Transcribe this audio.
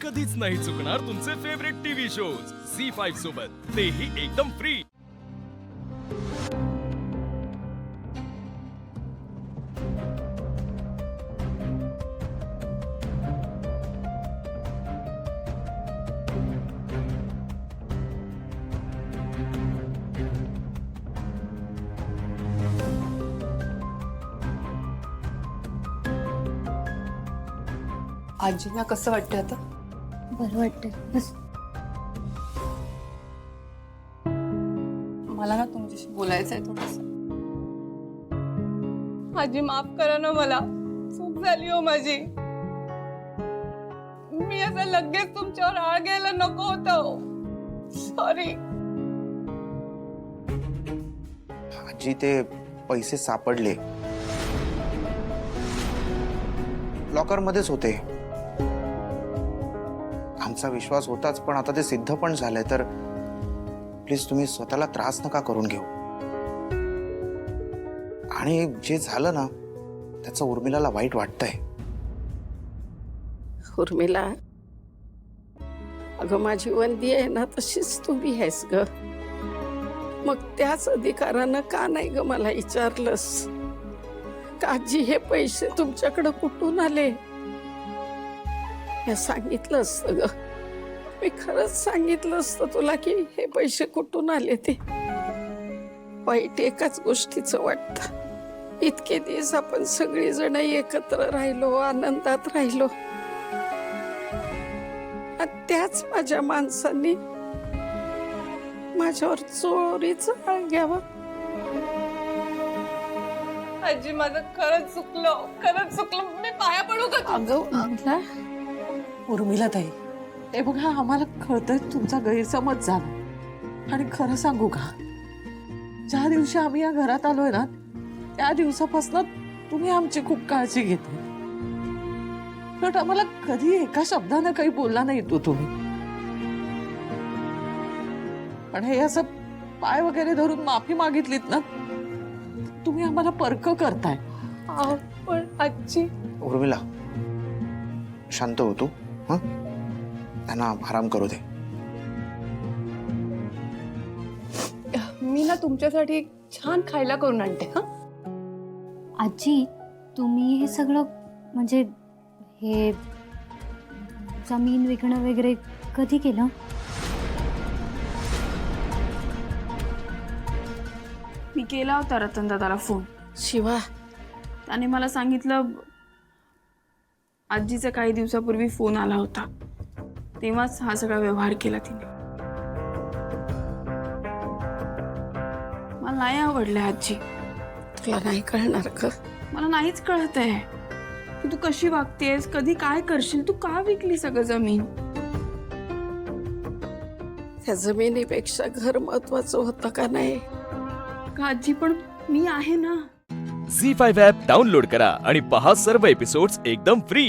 कधीच नाही चुकणार तुमचे फेवरेट टीव्ही शोज झी5 सोबत, तेही एकदम फ्री। आजींना कसं वाटतं आता? बरं वाटतं बस. मला ना तुमच्याशी बोलायचं आहे थोडंसं. आजी माफ करा ना, मला चूक झाली हो माझी. मी असं लगेच तुमच्यावर आळ घ्यायला नको होतं. सॉरी. आजी ते पैसे सापडले, लॉकर मध्येच होते. आमचा विश्वास होताच, पण आता ते सिद्ध पण झालंय. तर प्लीज तुम्ही स्वतःला त्रास नका करून घेऊ. आणि जे झालं ना त्याचं उर्मिलाला वाईट वाटतंय. उर्मिला, अगं माझी वंदी आहे ना तशीच तू बी आहेस ग. मग त्याच अधिकारानं का नाही ग मला विचारलंस? काजी हे पैसे तुमच्याकडे कुठून आले हे सांगितलं असतं ग. मी खरंच सांगितलं असतं तुला की हे पैसे कुठून आले ते. वाईट एकाच गोष्टीचं वाटतं. इतके दिवस आपण सगळी जण एकत्र राहिलो, आनंदात राहिलो, आणि त्याच माझ्या माणसांनी माझ्यावर चोरीचा आळ घ्यावा. आजी माझं खरंच चुकलं, खरंच चुकलं. मी पाया पडू का? अगं उर्मिला ताई, हे बघा, आम्हाला कळतंय तुमचा गैरसमज झाला. आणि खरं सांगू का, ज्या दिवशी आम्ही या घरात आलोय ना त्या दिवसापासून तुम्ही आमची खूप काळजी घेते. पण आम्हाला कधी एका शब्दानं काही बोलला नाही तो तुम्ही. पण हे असं पाय वगैरे धरून माफी मागितलीत ना, तुम्ही आम्हाला परक करताय. पण आजी, उर्मिला शांत हो तू. त्यांना आराम करू दे. मी ना तुमच्यासाठी छान खायला करून आणते. हा आजी, तुम्ही हे सगळं म्हणजे हे जमीन विकणं वगैरे कधी केलं? मी केला होता रतन दादाला फोन. शिवा, त्याने मला सांगितलं आजीचा काही दिवसापूर्वी फोन आला होता, तेव्हाच हा सगळा व्यवहार केला तिने. मला नाही आवडले आजी. तुला नाही कळणार ग. मला नाहीच कळत आहे की तू कशी वागतेस, कधी काय करशील. तू का विकली सगळं जमीन? त्या जमिनीपेक्षा घर महत्वाचं होतं का नाही? का आजी, पण मी आहे ना. झी5 ॲप डाउनलोड करा आणि पहा सर्व एपिसोड्स एकदम फ्री।